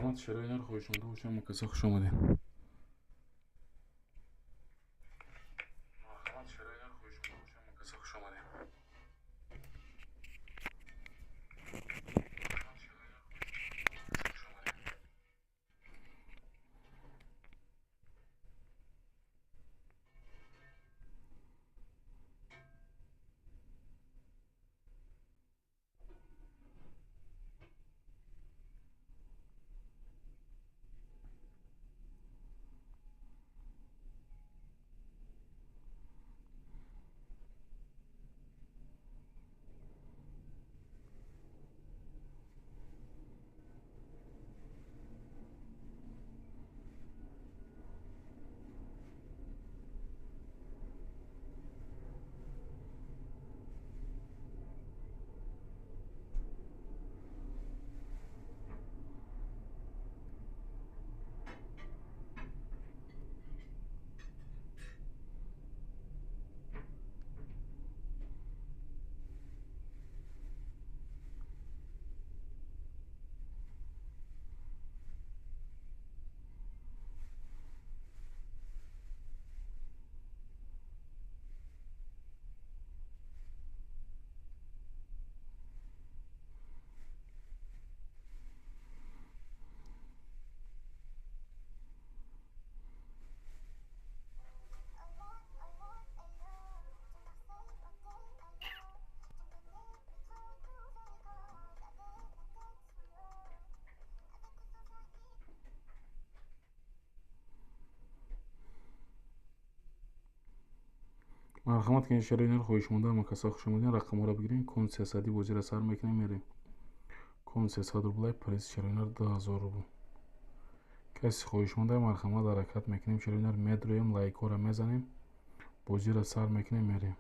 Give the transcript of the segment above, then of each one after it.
مرحمت شرایط خوش اومده باشم مکسا خوش اومدین. مرحمت که این شرایط خوش اومده مکسا خوش اومدین. رقم رو بگیرین. کون 300 بازی را سر میکنیم میریم. کون 300 روبل پریس شرایط 10,000 روبل. کسی خوش اومده مرحمت حرکت میکنیم. شرایط مد رویم لایک رو میزنیم. بازی را سر میکنیم میریم.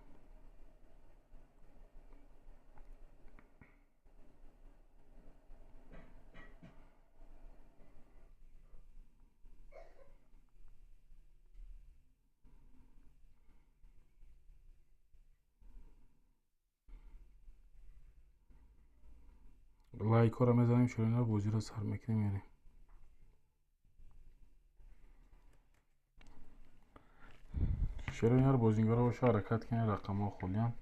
لایک رو میزنیم. شرایط بازی را سر میکنیم میریم. شرایط بازیگرا باشه حرکت کنین. رقم ها خولیان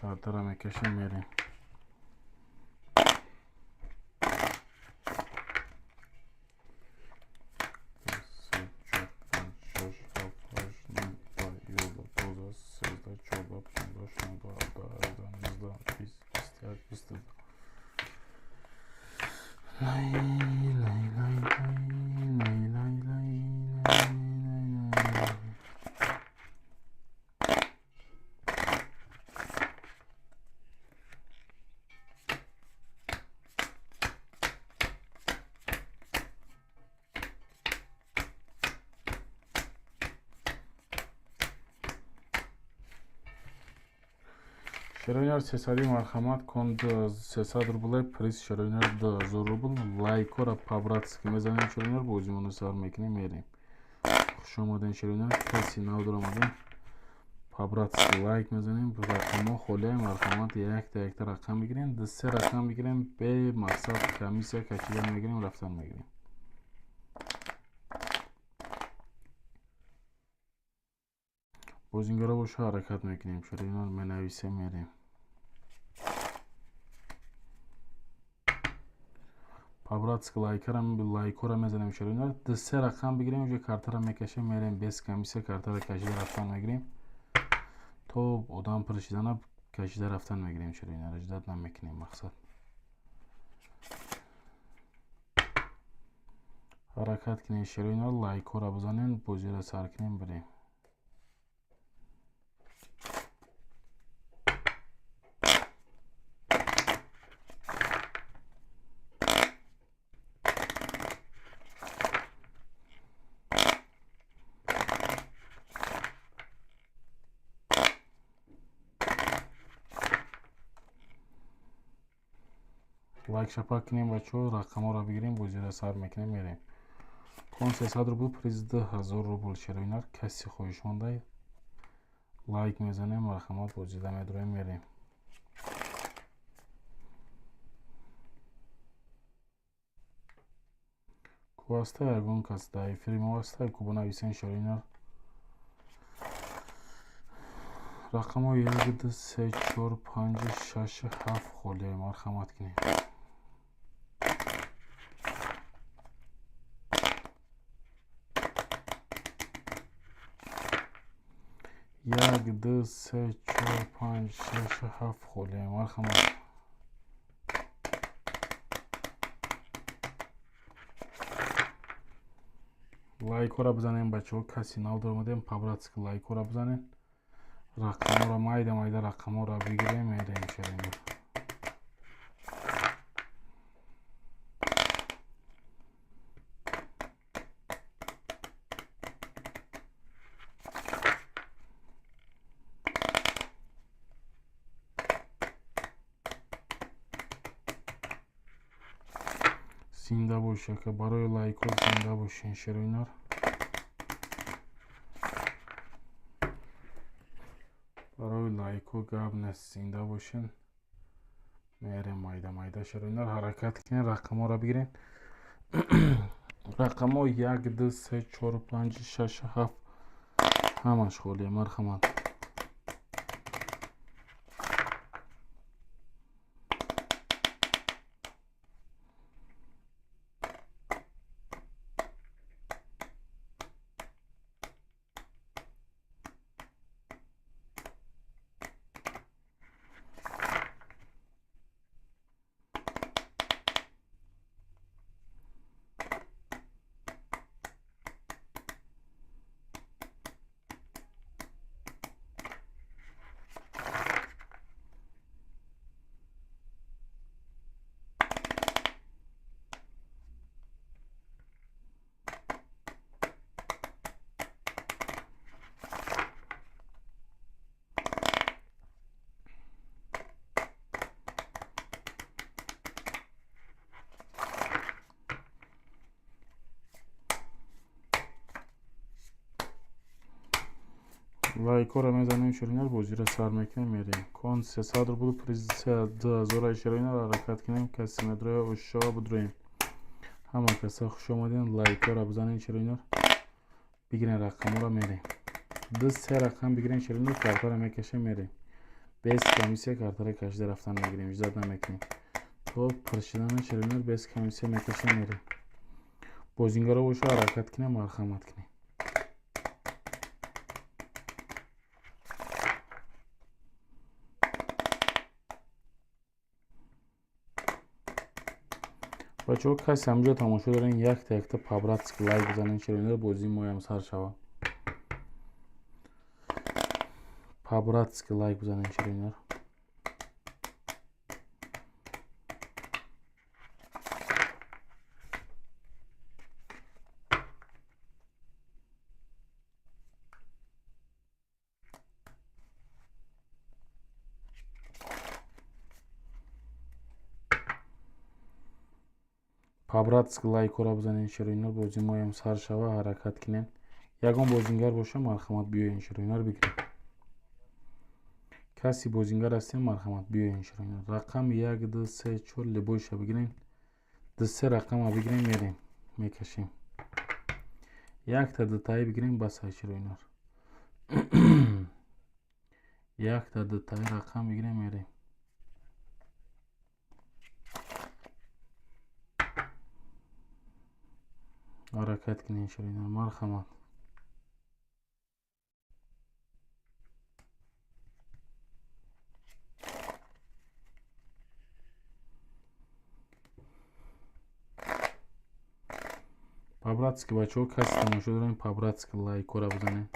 کارت را میکشیم میریم. شرایط 300 مرحمت کند 300 روبل پریس شرایط 10,000 روبل. لایک رو پابراتس که میزنیم شرایط بازیمون سر میکنیم میریم. خوش اومدین شرایط کسی نو در اومدین پابراتس لایک میزنیم. رقم ها خوله مرحمت یک تا رقم بگیرین. سه رقم بگیریم به مقصد کمیسیا کشیدن میگیریم رفتن میگیریم. بازیگرا باشه حرکت میکنیم. شرایط منویسه میریم. پابراتس لایک رو میزنیم. شرایط سه رقم بگیریم. اونجا کارت را میکشیم میریم. 20 کمیسه کارت را کشیده رفتن میگیریم. تو ادام پرشیدن کشیده رفتن میگیریم. شرایط اجداد نمیکنیم مقصد حرکت کنیم. شرایط لایک رو بزنین. بازی را سر کنیم بریم. لایک شپک کنیم بچه ها. رقم ها را بگیریم. بازی را سر میکنیم میریم. کون 300 روبل پریز 10,000 روبل. شرایط کسی خوش مونده لایک میزنیم. رقمات بازی را میدرویم میریم. واسطه ягон кас да эфири восита ку бинависен шароинар рақамҳо 1 2 3 4 5 6 7 холия марҳамат кинед 1 2 3 4 5 6 7 холия марҳамат лайкора бизанем бачаҳо каси нав дормадем пабратски лайкора бизанем рақамҳоро майда майда рақамҳоро бигирем мерем шароинар зинда бошака барои лайкҳо зинда бошен шароинар барои лайкҳо гап нест зинда бошен мерем майда майда шароинар ҳаракат кинен рақамҳоро бигирен рақамҳо 1 2 3 4 5 6 7 ҳамаш холия марҳамат лайкора мезанем шароинар бозиро сар мекунем мерем кон 300 рубл приз 2000 шароинар ҳаракат кинем каси медроя ошишава будроем ҳама каса хуш омаден лайкора бизанем шароинар бигирен рақамҳоро мерем 2-3 рақам бигирен шароинар картаро мекашем мерем без комиссия картаро кашида рафтан мегирем иҷзот намекунем то пиршидана шароинар без комиссия мекашем мерем бозингаро боша ҳаракат кинем марҳамат кинем бачаҳо каси ҳамҷо тамошо дорен якта пабратски лайк бизанен шароинар бозии моям сар шава пабратски лайк бизанен шароинар пабратски лайкора бизанен шароинар бозии моям сар шава ҳаракат кинен ягон бозингар боша марҳамат биёен шароинар бигирем каси бозингар ҳастем марҳамат биёен шароинар рақам 1 2 3 4 лебоша бигирен 2-3 рақама бигирем мерем мекашем якта дутаи бигирем басай шароинар якта дутаи рақам бигирем мерем ҳаракат кинен шароинар марҳамат пабратски бачаҳо каси тамошо дорем пабратски лайкора бизанем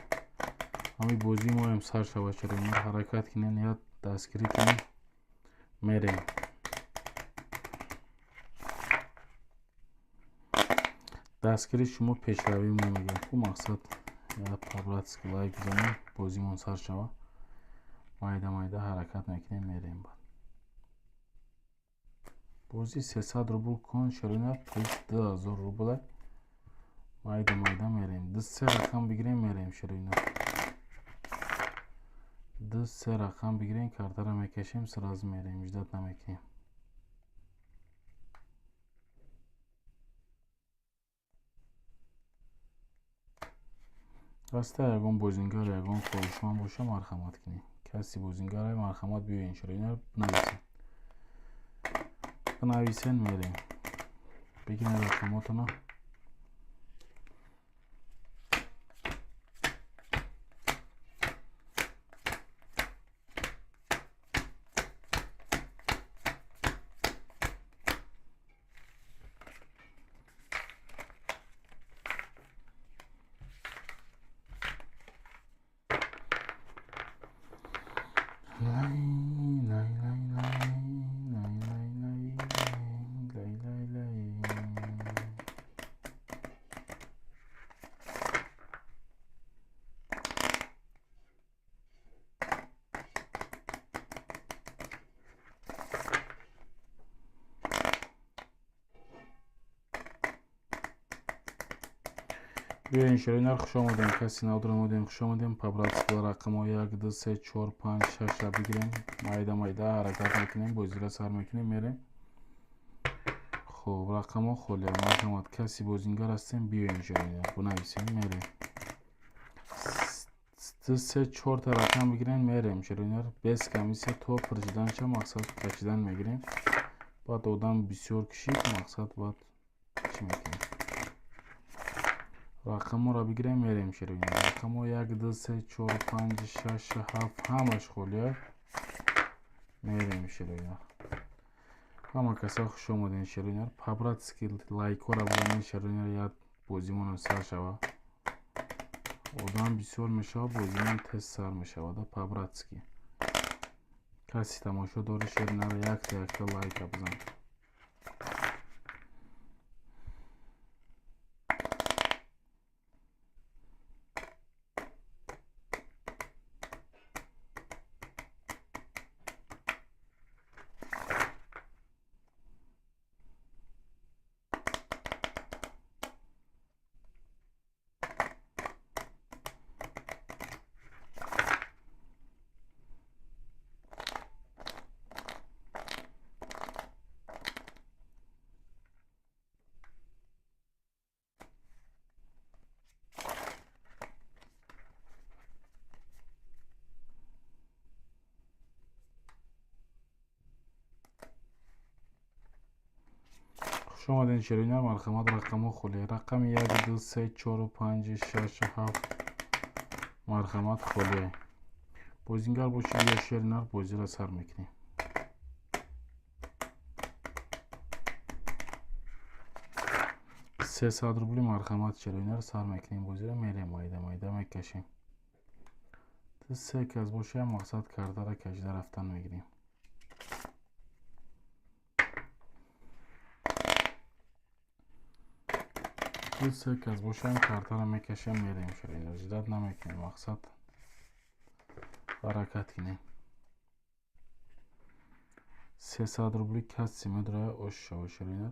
ҳамаи бозии моям сар шава шароинар ҳаракат кинен я дастгирӣ кинен мерем дастгири шумо пешравӣ мемегӯяд ку мақсад я пабратски лайк бизанем бозимон сар шава майда майда ҳаракат мекунем мерем бози 300 рубл кун шароинар приз 2000 рубл майда майда мерем 2-3 рақам бигирем мерем шароинар 2-3 рақам бигирем картаро мекашем сразу мерем иҷдод намекунем راسته ягон бозингар ягон фурӯшманд боша марҳамат кунед. Каси бозингараи марҳамат биёед иншоалло инаро бинависен мерем. Бигиред рақамотоно. بیاین شروع خوش آمدیم. کسی نادرمودیم خوش آمدیم. پابراتسکل رقم 1 2 3 4 5 6 را بگیریم. مایده حرکت میکنیم. بازی را سر میکنیم میریم. خب رقم ها خالی مرحمت. کسی بازینگر هستیم بیاین شروع بنویسیم میریم. 2 3 4 تا رقم بگیریم میریم شروع. بس کمیسه تو پرچیدن چه مقصد کشیدن میگیریم. بعد آدم بسیار کشید مقصد بعد چی میکنیم. رقم را بگیریم میریم شروع. رقم 1 2 3 4 5 6 7 همش خالیه میریم شروع. همه کسا خوش آمدین شروع. پابراتسکل لایک را بزنید شروع. یاد بازیمون سر شوه. آدم بسیار میشه بازیمون تست سر میشه و پابراتسکی. کسی تماشا داره شروع یک تا لایک بزن. خوش آمدین شروع. مرحمت. رقم ها خالی. رقم 1 2 3 4 5 6 7 مرحمت خالی. بازینگر باشید یا شروع بازی را سر میکنیم. $300 مرحمت شروع سر میکنیم. بازی را میریم مایده میکشیم. سه که از باشه مقصد کرده را کشیده رفتن میگیریم. سه که از باشه کرده را میکشیم میریم شروع. زیادت نمیکنیم مقصد حرکت کنیم. $300 کسی میدره اوش شو شروع.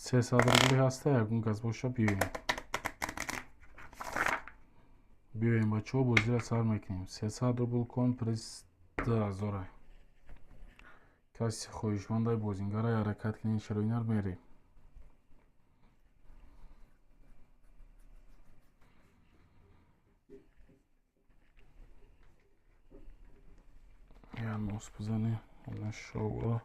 $300 هسته یکون کس باشه بیایم بچه ها بازی را سر میکنیم. $300 کن پریس 2000. کسی خویشمند های بازینگر های حرکت کنین شروع میریم. یا نوس بزنیم اون شو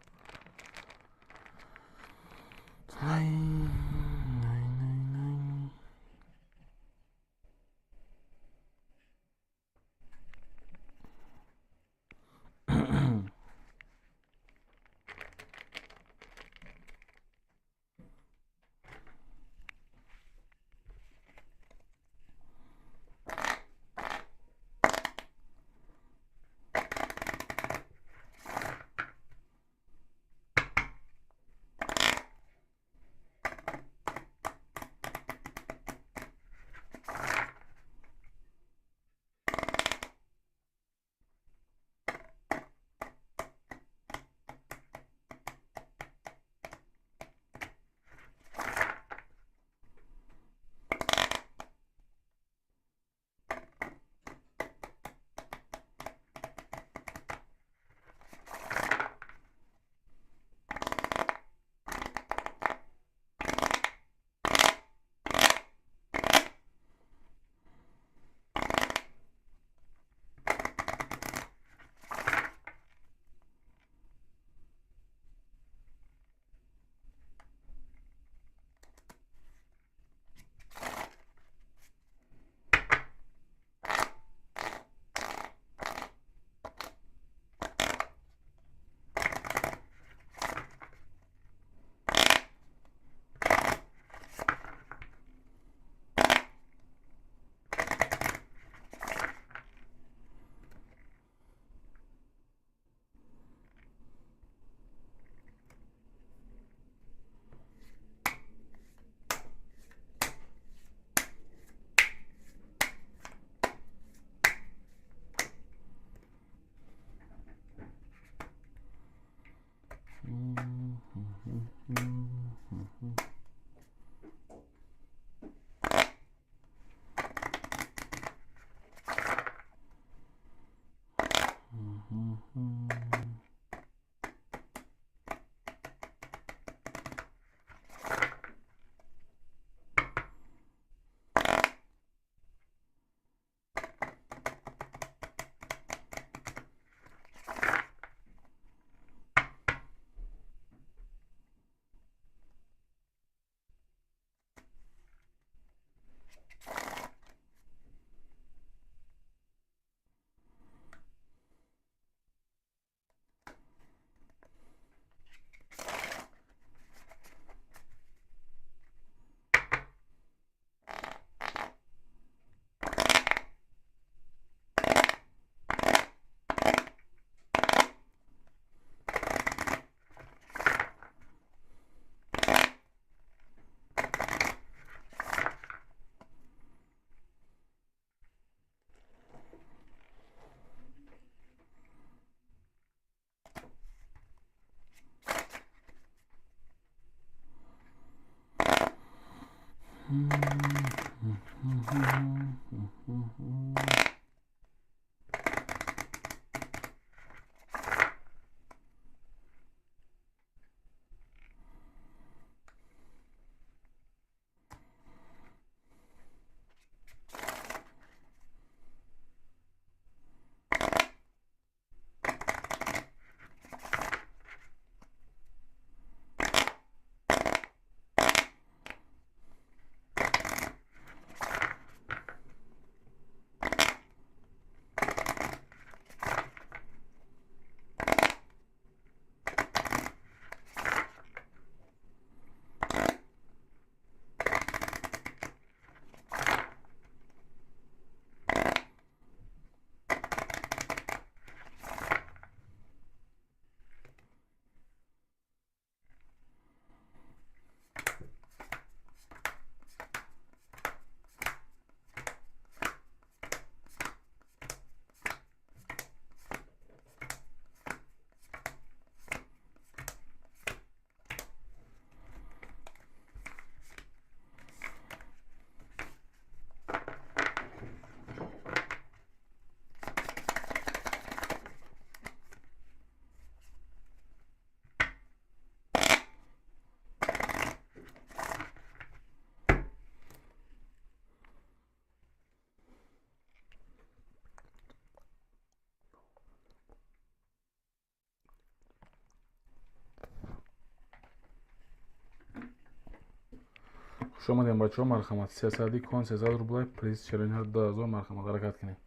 خوش آمدین بچه ها. مرحمت 300 کن 300 روبلای پریز 42000 مرحمت حرکت کنیم.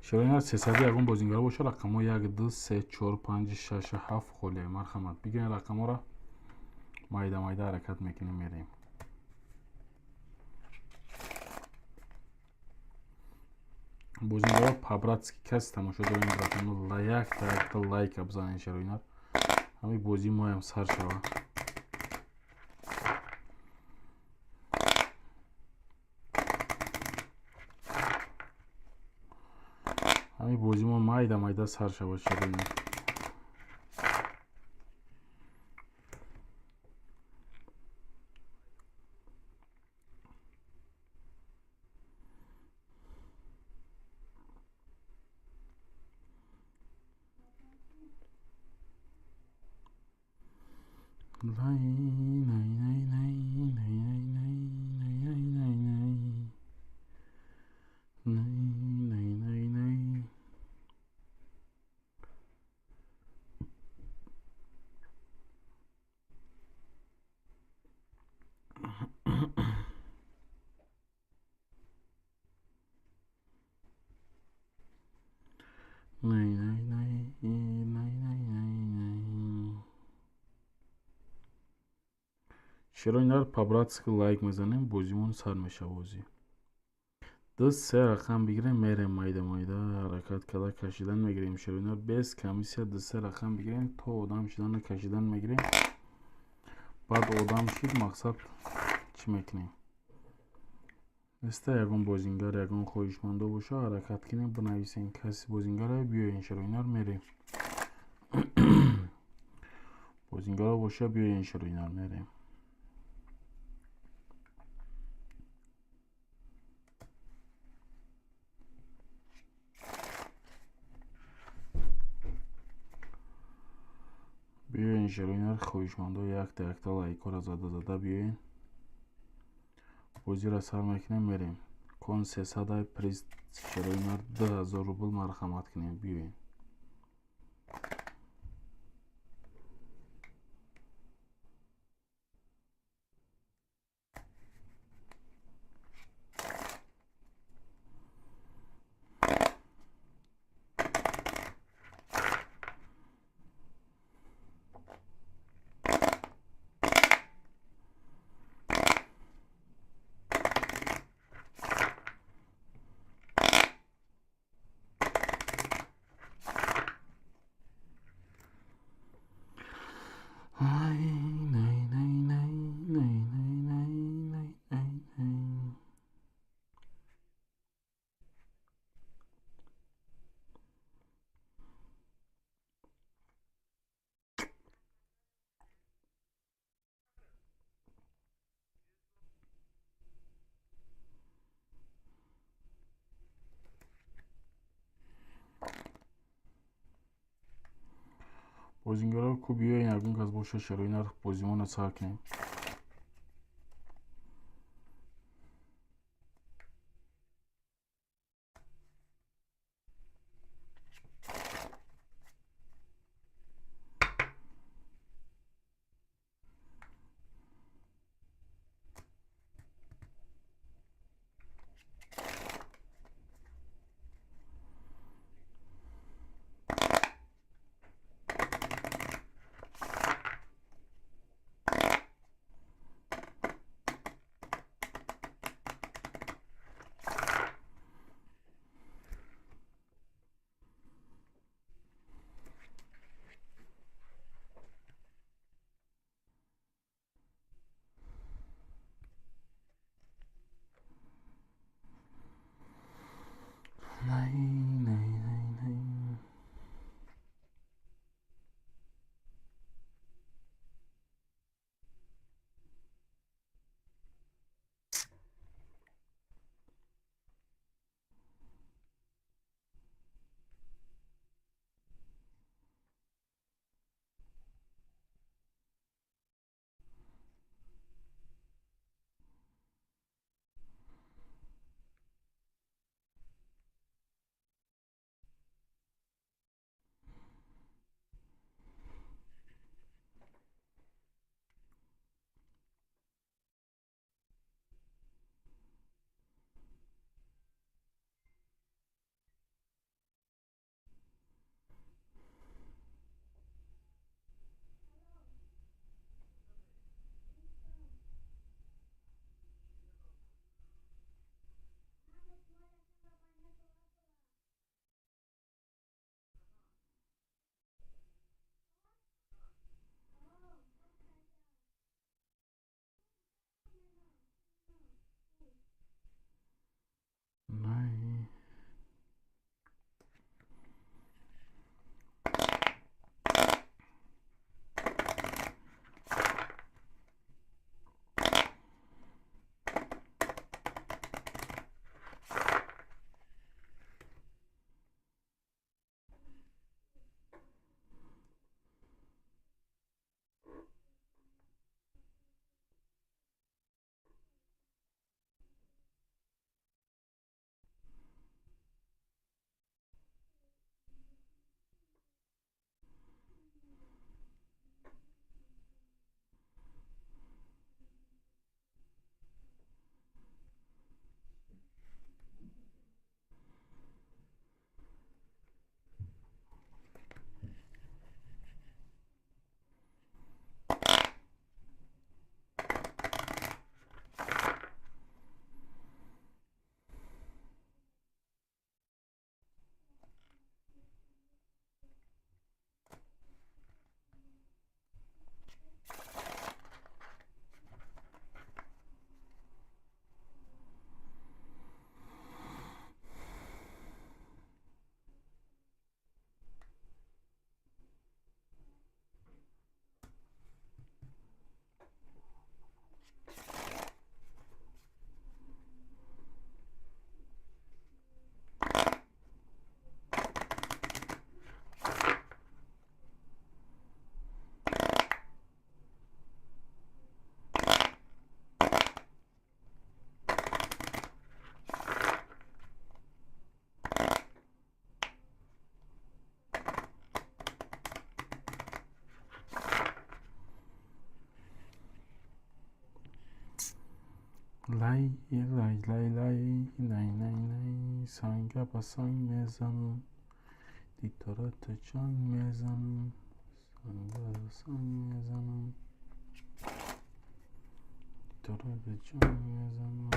شروع 300 یگون بازیگر باشه. رقم ها 1 2 3 4 5 6 7 خاله. مرحمت بگین رقم ها را مایده مایده حرکت میکنیم میریم. بازیگر پابراتسکی کسی تماشا داریم. رقم لایک تا لایک بزنین شروع همین بازی ما هم سر شوه. همین بازی ما مایده مایده سر شوه شروع. چرا اینا رو پابراتسکی لایک میزنیم بازیمون سر میشه. بازی دو سه رقم بگیریم میریم مایده مایده حرکت کلا کشیدن میگیریم. چرا اینا رو بیس کمیسیه دو سه رقم بگیریم تا آدم شدن کشیدن میگیریم. بعد آدم شید مقصد چی میکنیم؟ مثل یکون بازیگر یکون خواهشمنده باشه حرکت کنیم بنویسیم کسی بازیگر های بیاین. چرا اینا رو میریم بازیگر ها باشه بیاین. چرا اینا رو میریم. بیاین چرا اینا رو خواهشمنده یک تا یک تا لایک را زده بیاین. بازی را سر میکنیم میریم. کن 300 پریز چرا اینا رو 2000 روبل مرحمت کنیم بیاین. o'zinglar ko'p yo'ynagun gaz bo'sha sharoylar bozimona sakin. Nay nay nay nay. Nay. Lay lay lay lay nay nay nay sanga basang mezanım ditorata can mezanım sanga basang mezanım ditorata can mezanım.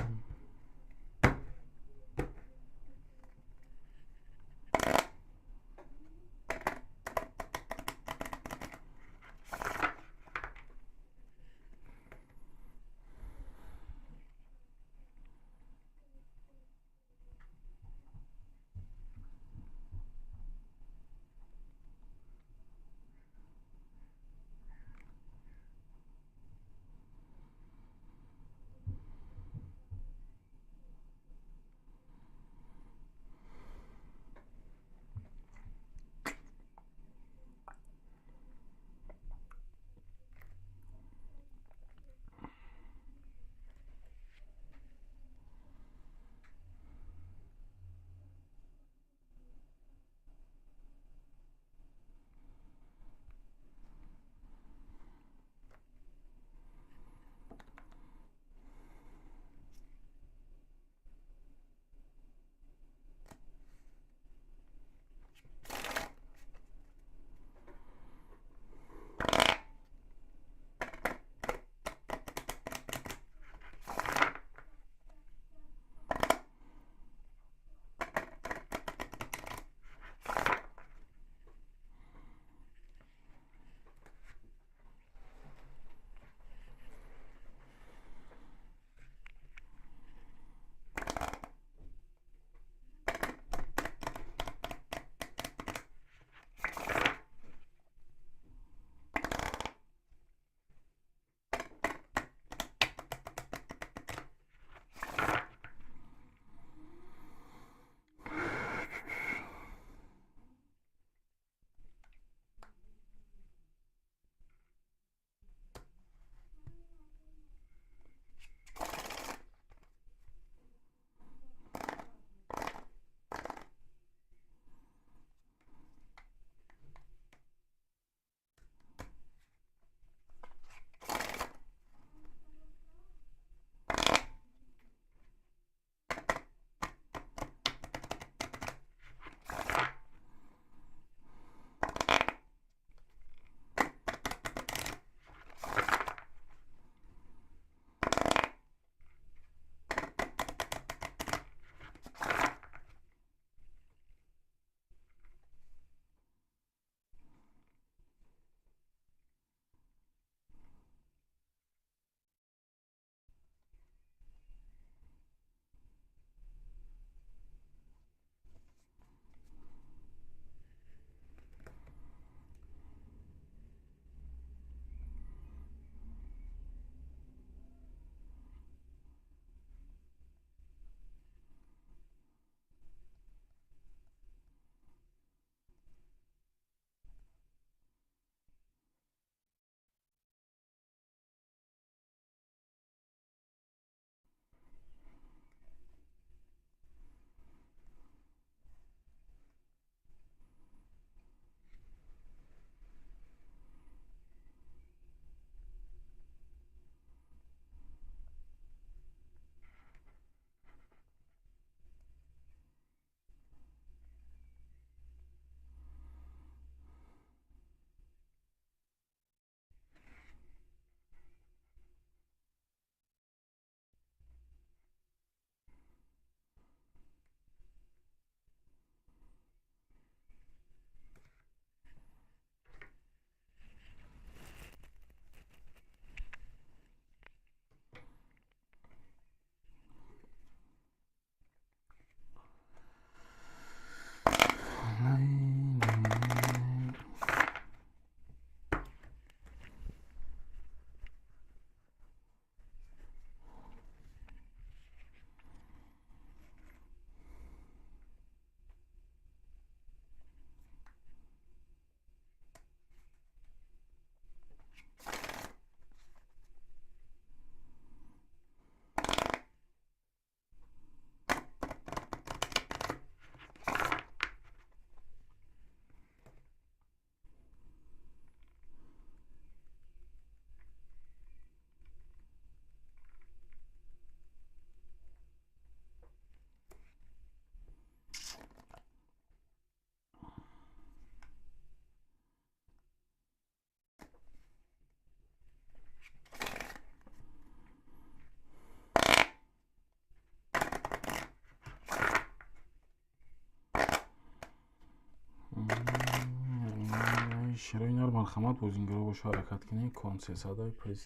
чаро инар марҳамат бозингaro боша ҳаракат кинед. Консе садаи приз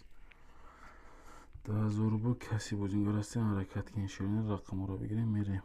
10,000 рубл. каси бозингар ҳастен ҳаракат кинед. Чаро инар рақамҳоро бигирем мерем.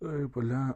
Ай бля.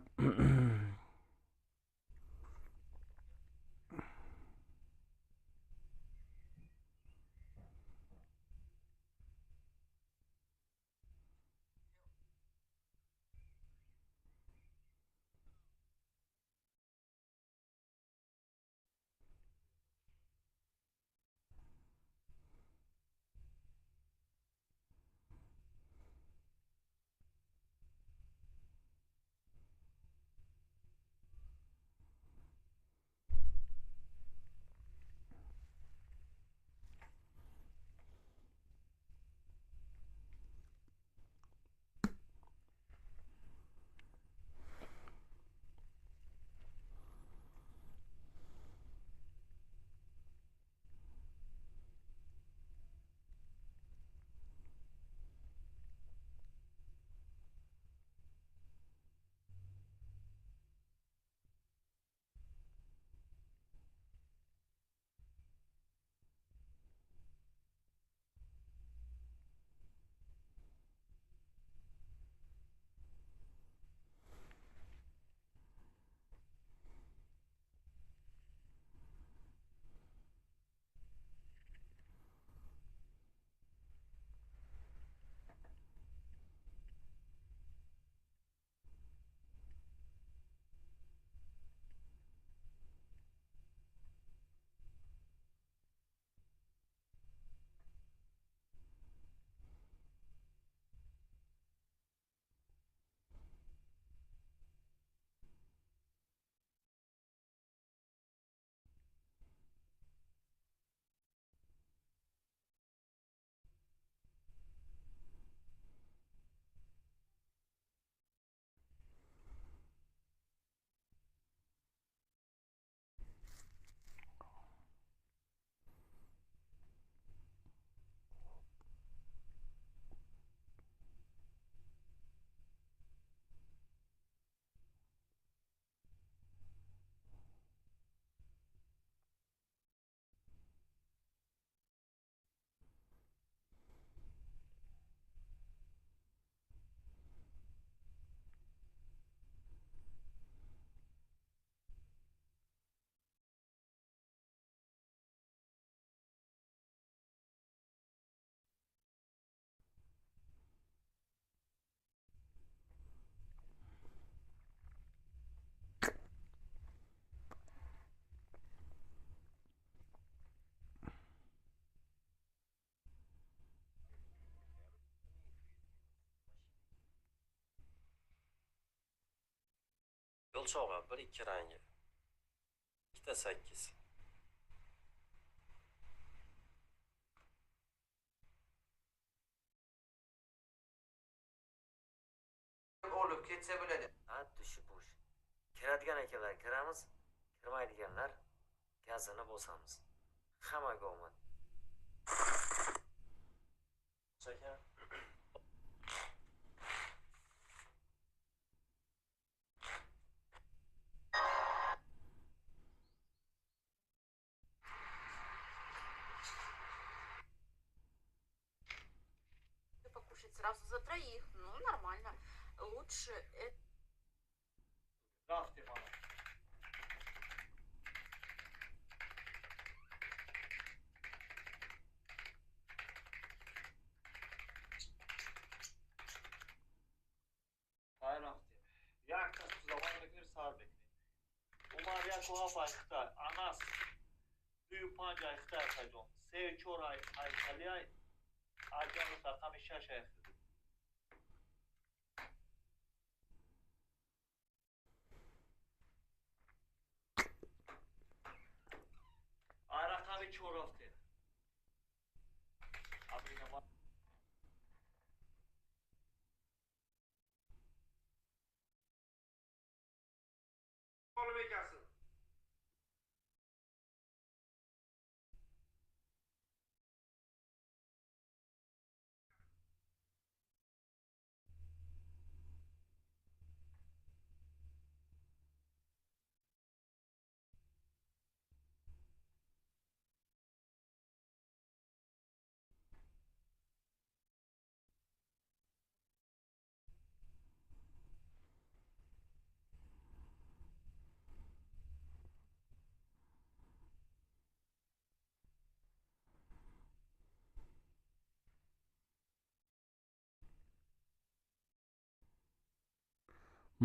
G'ilchog'i 1-2 rangi. 2-8. Olib ketsa bo'ladi. Ha, dushi bo'sh. Kiradigan akalar kiramiz, kirmaydiganlar gazini bosamiz. Hammaga omad. Aka. Покушать сразу за троих, ну, нормально. Лучше это... Rafti mana. Hayır Rafti. Yakın zaman bekler sağ bekler. Umar Yakova başta anas. Büyük panca ister sajon. Sev çoray aykaliyay. Ajanuslar tam işe şey. Arakabi çorafti. Abi ne var? Oğlum bekasın.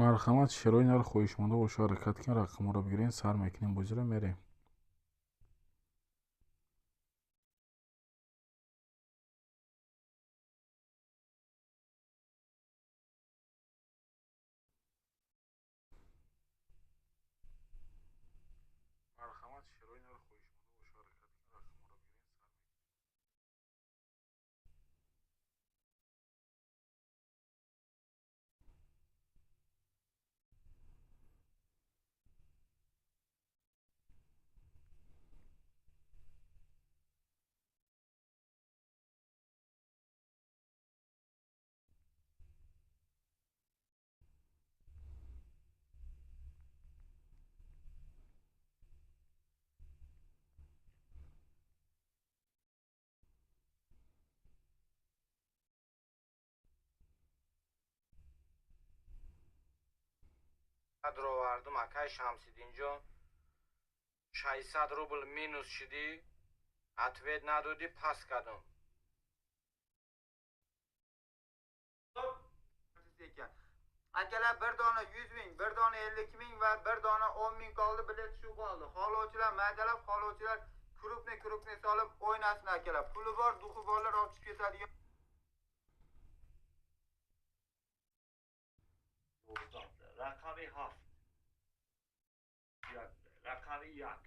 марҳамат, шерои наро хоҳишмонда боша ҳаракат кунед, рақамҳоро бигиред, сар мекунем, бозиро мерем. марҳамат, шерои наро хоҳишмонда боша ҳаракат кунед, рақамҳоро бигиред, сар мекунем. Kadro vardım akay Şamsidin jon 600 rubl minus shidi atvet nadodi pas kadam. Akalar bir dona 100 ming, bir dona 52 ming va bir dona 10 ming qoldi, bilet shu qoldi. Xolovchilar maydalab, xolovchilar krupni solib o'ynasin akalar. Puli bor, duxi borlar olib chiqib ketadigan. Rakami haft. Rakami yak.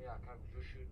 Ya как düşün.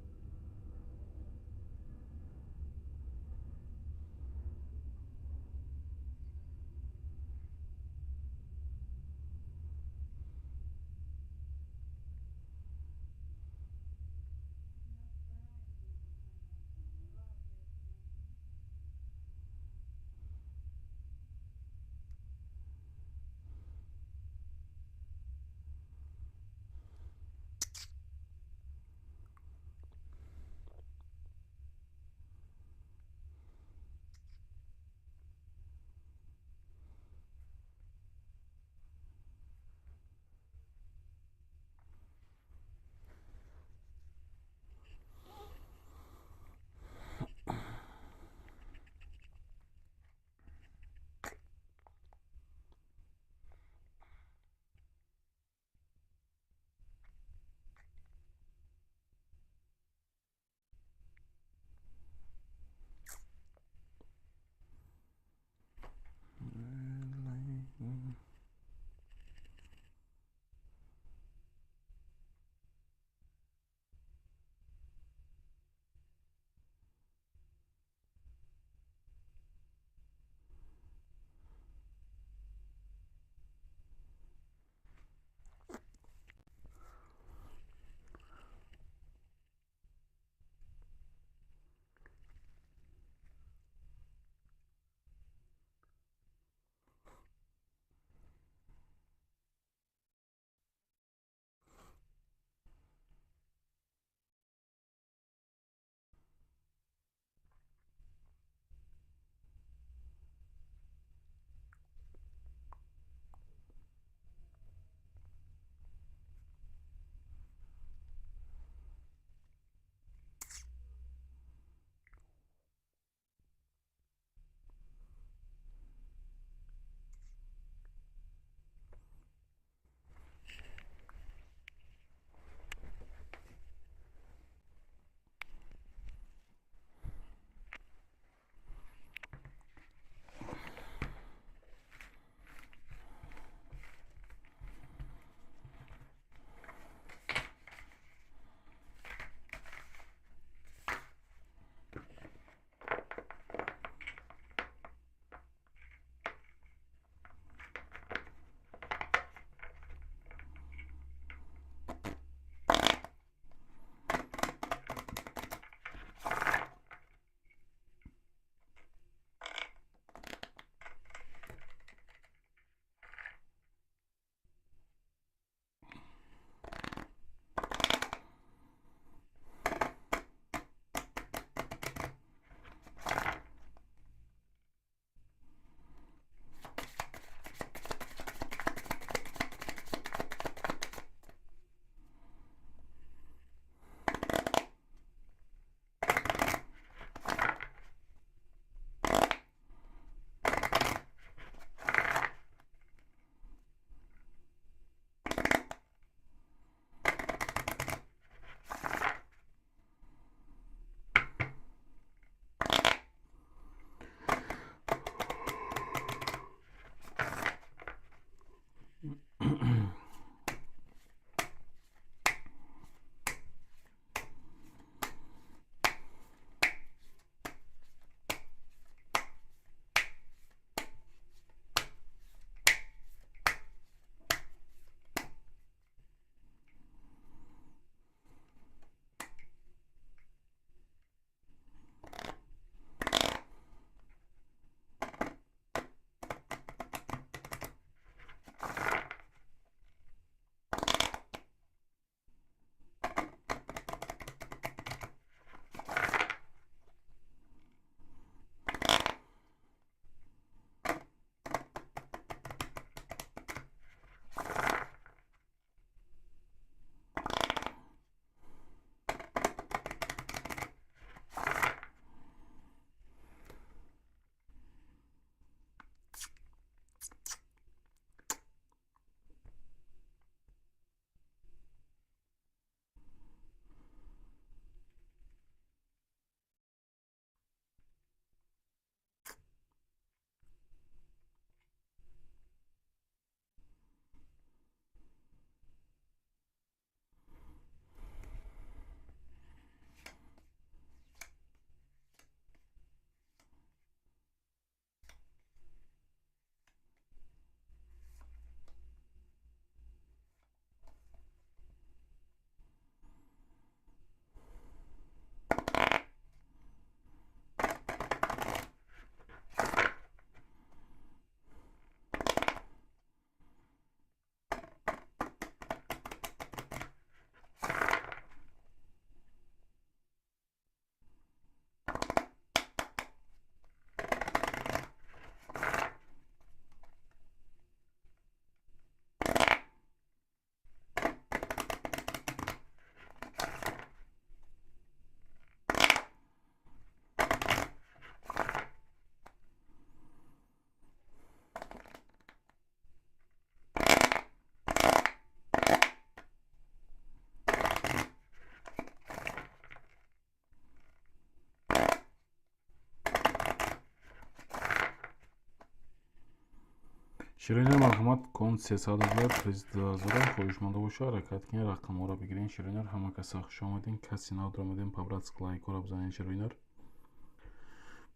Широинар марҳамат кун 300 рубл приз 2000 хоҳишманда боша ҳаракат кинед рақамҳоро бигирен. Широинар ҳама каса хуш омадин. Каси нав омадин пабратск лайкҳоро бизанед. Широинар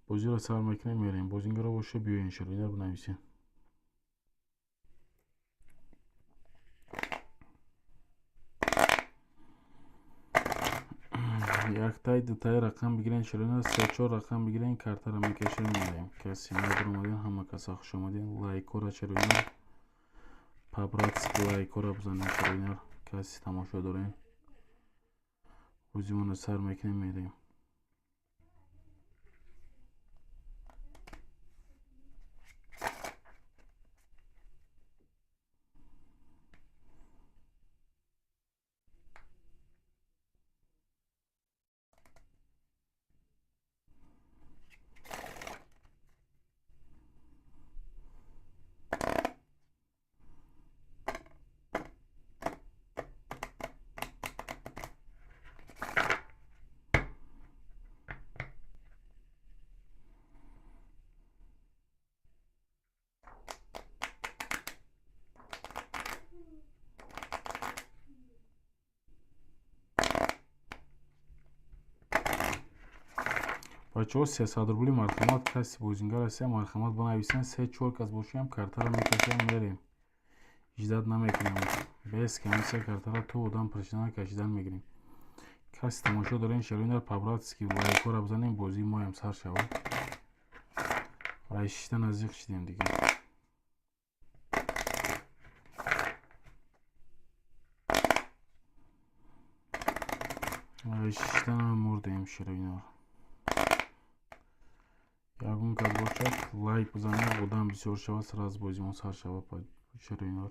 бозиро сар мекунем мерем. Бозингоро боша биёен. Широинар бинависен. Яктай дутай рақам бигирен. Широинар 3-4 рақам бигирен. Картаро мекашем мерем. Каси нав омадин ҳама каса хуш омадин. Лайкҳоро Широинар пабратск лайкҳоро бизанед. Широинар каси тамошо дорен бозимоно сар мекунем мерем. бачаҳо 300 рубли марҳамат. Каси бозингар аст марҳамат бинависен. 3-4 кас бошем картаро мекашем мерем. иҷдод намекунем. без комиссия картаро то одам причина кашидан мегирем. каси тамошо дорен Широинар пабратски лайкҳоро бизанем бозии моям сар шавад. райшишта наздик шидем дигар. райшишта намурдем Широинар. ягон кас бошад лайк бизанед одам бисёр шавад сразу бозимон сар шавад. Широинар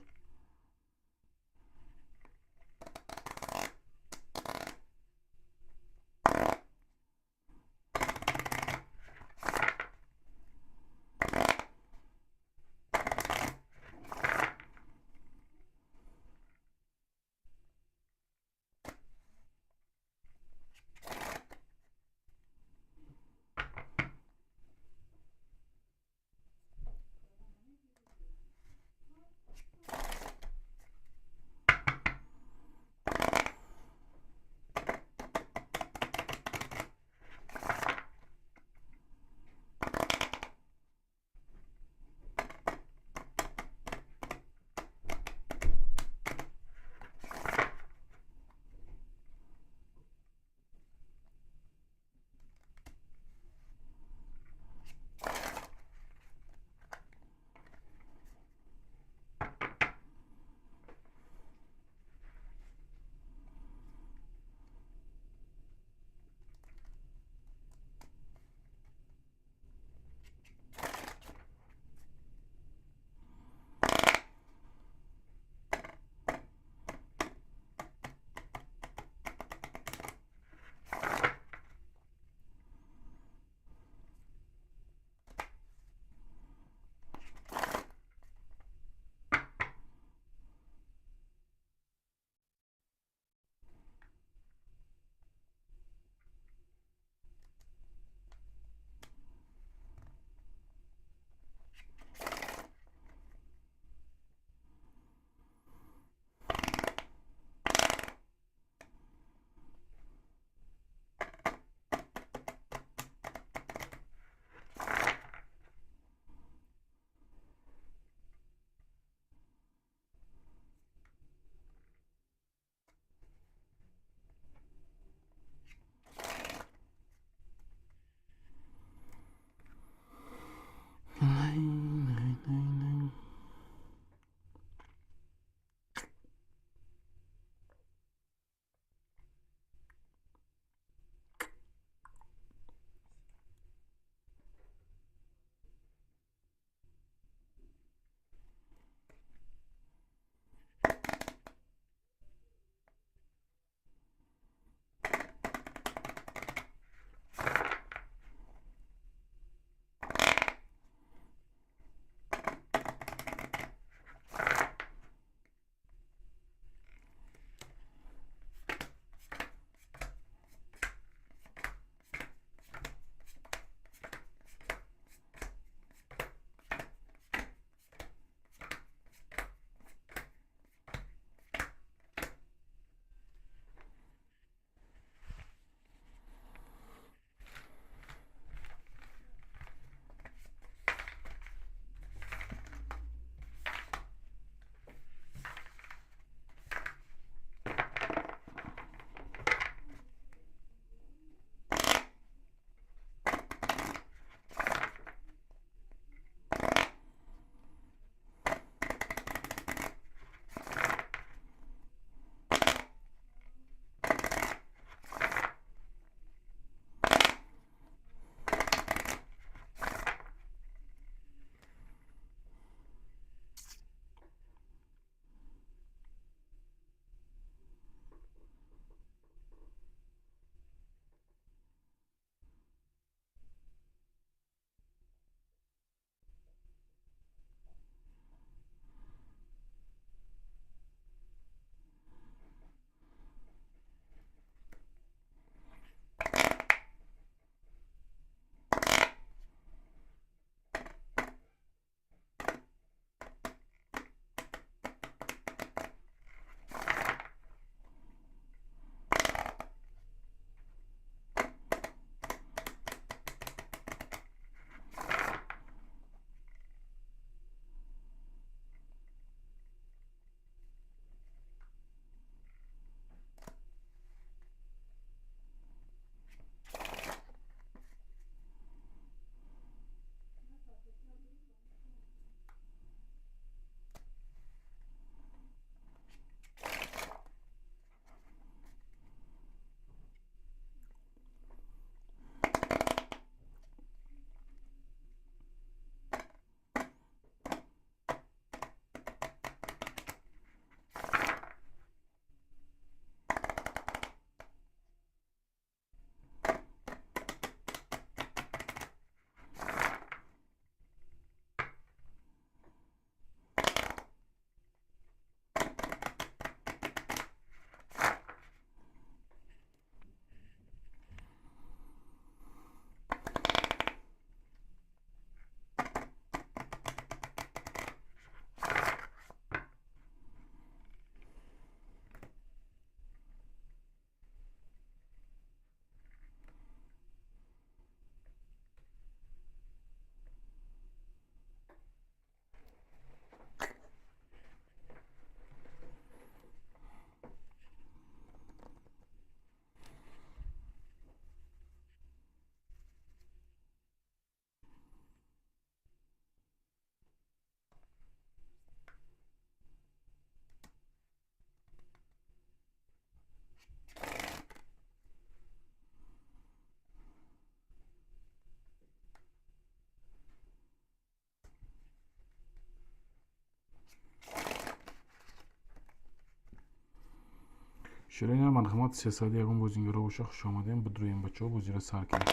شیرینیان مرحمت 301 بازیگرا باشه خوش آمدین. بدرویم بچه ها بازی را سر کنیم.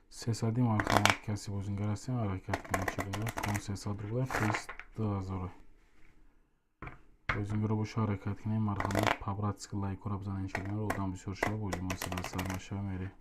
300 مرحمت کسی بازیگر هستیم حرکت کنیم. شیرینیان کن 300 رو پریس 2000 بازیگرا باشه حرکت کنیم. مرحمت پابراتسکی لایک رو بزنین. شیرینیان odam بسیار شب بازی مسئله سر نشه میره.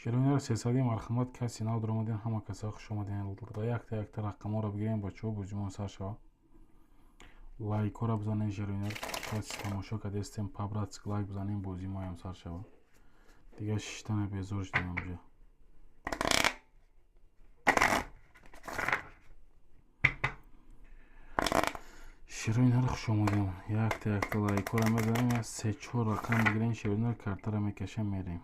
شیرینیان 300 مرحمت کسی نو در آمدین. همه کسا خوش آمدین. یک تا رقم ها رو بگیریم بچه ها بازی ما سر شد. لایک ها رو بزنین. شیرینیان کسی تماشا کرده استیم پابراتسکی لایک بزنین بازی ما هم سر شد. دیگه 6 تانه بیزارش دیم اونجا. شیرینیان خوش آمدین. یک تا لایک ها رو بزنین. 3-4 رقم بگیرین. شیرینیان کارت رو میکشیم میریم.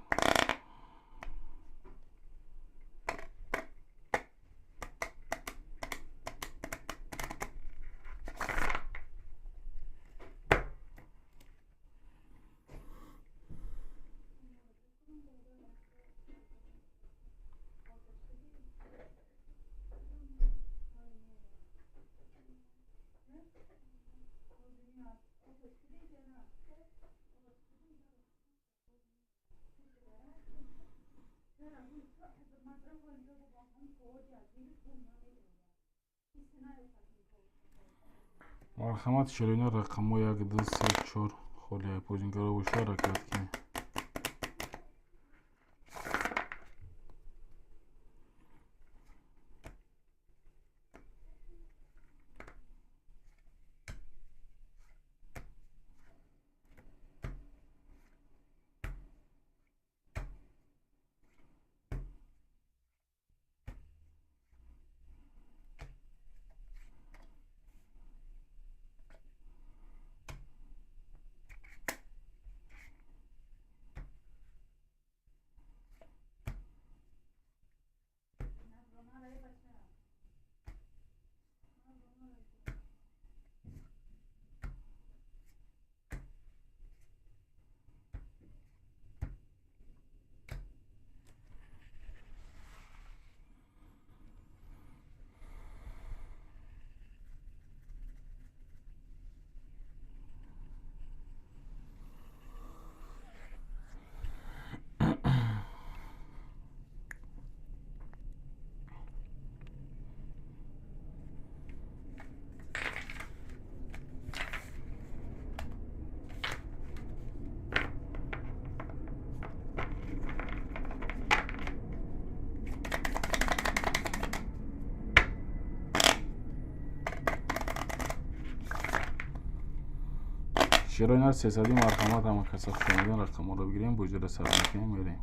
مرحمت شیرینیان رقم ها 1 2 3 4 خالی بازیگرا باشه حرکت کنیم. شیرینیان 300 مرحمت همه کسا خوش آمدین. رقم ها رو بگیریم بازی را سر کنیم میریم.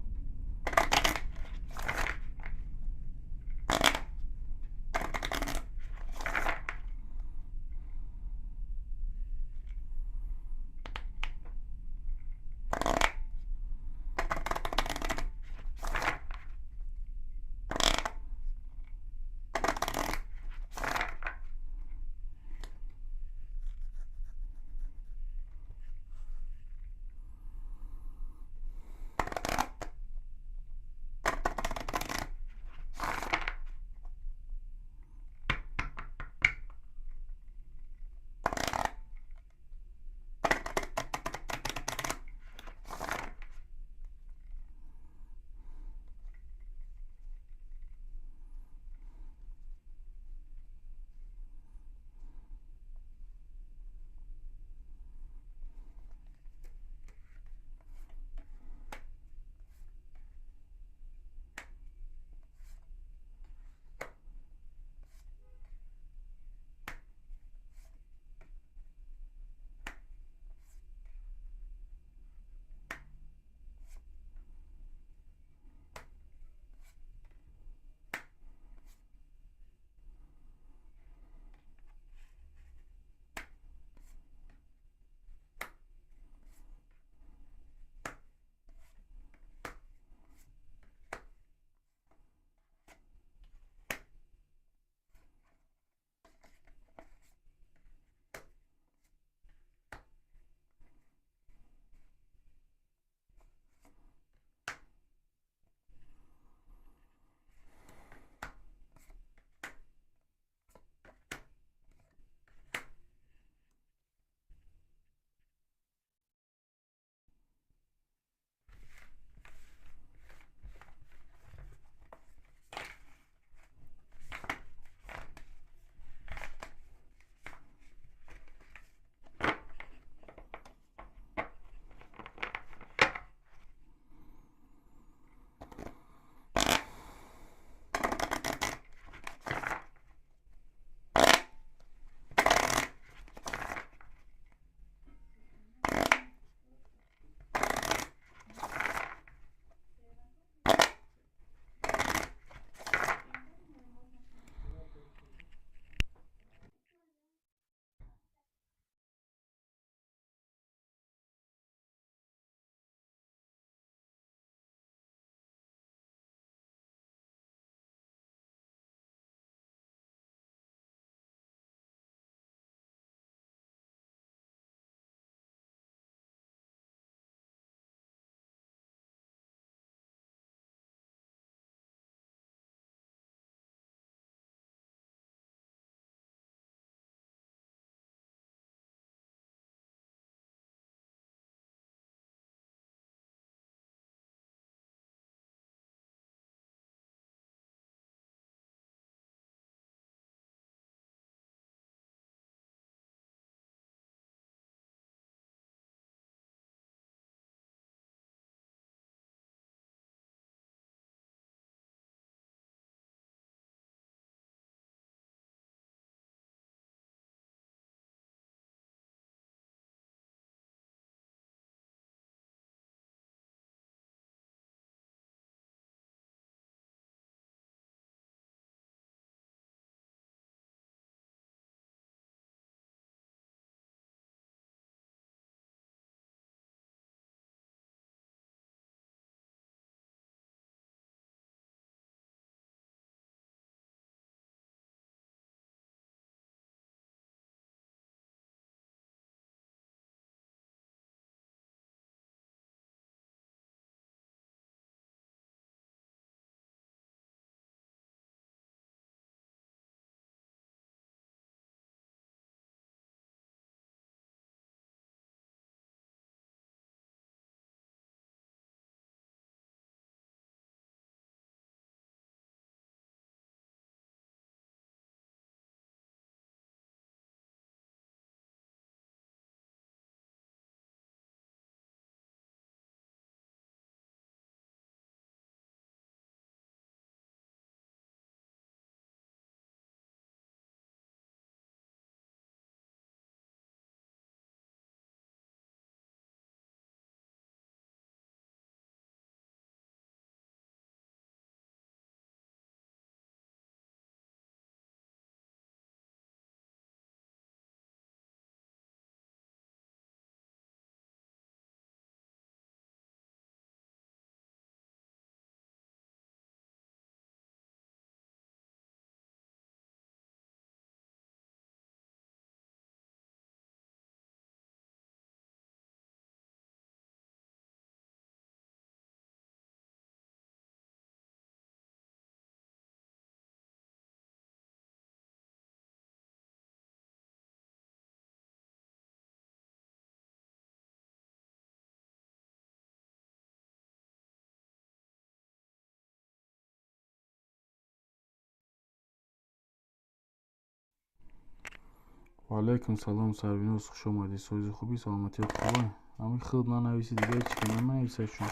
و علیکم سلام سربینوس خوش آمدی. سایز خوبی سلامتیت خوبه؟ همین خود ننویسی دیگه هیچ که ننویسه شون.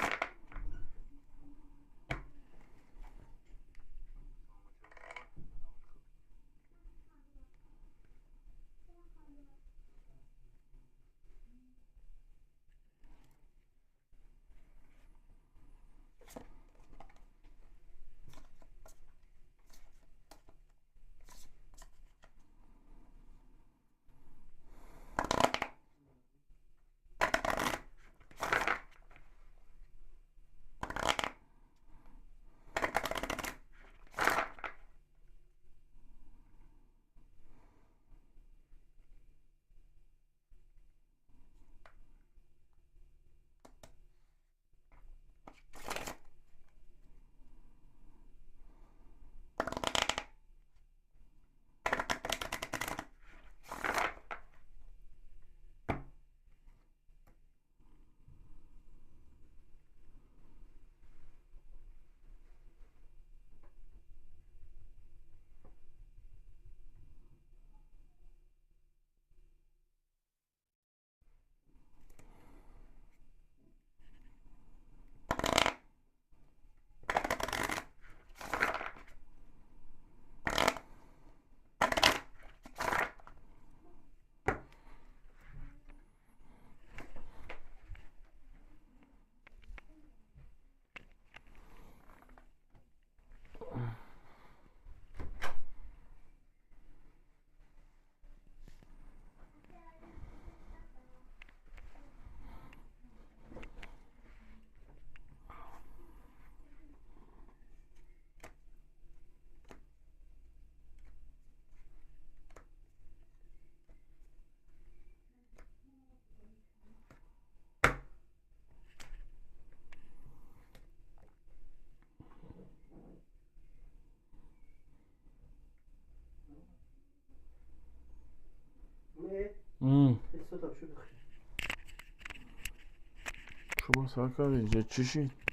شما سرکار اینجا چی شید؟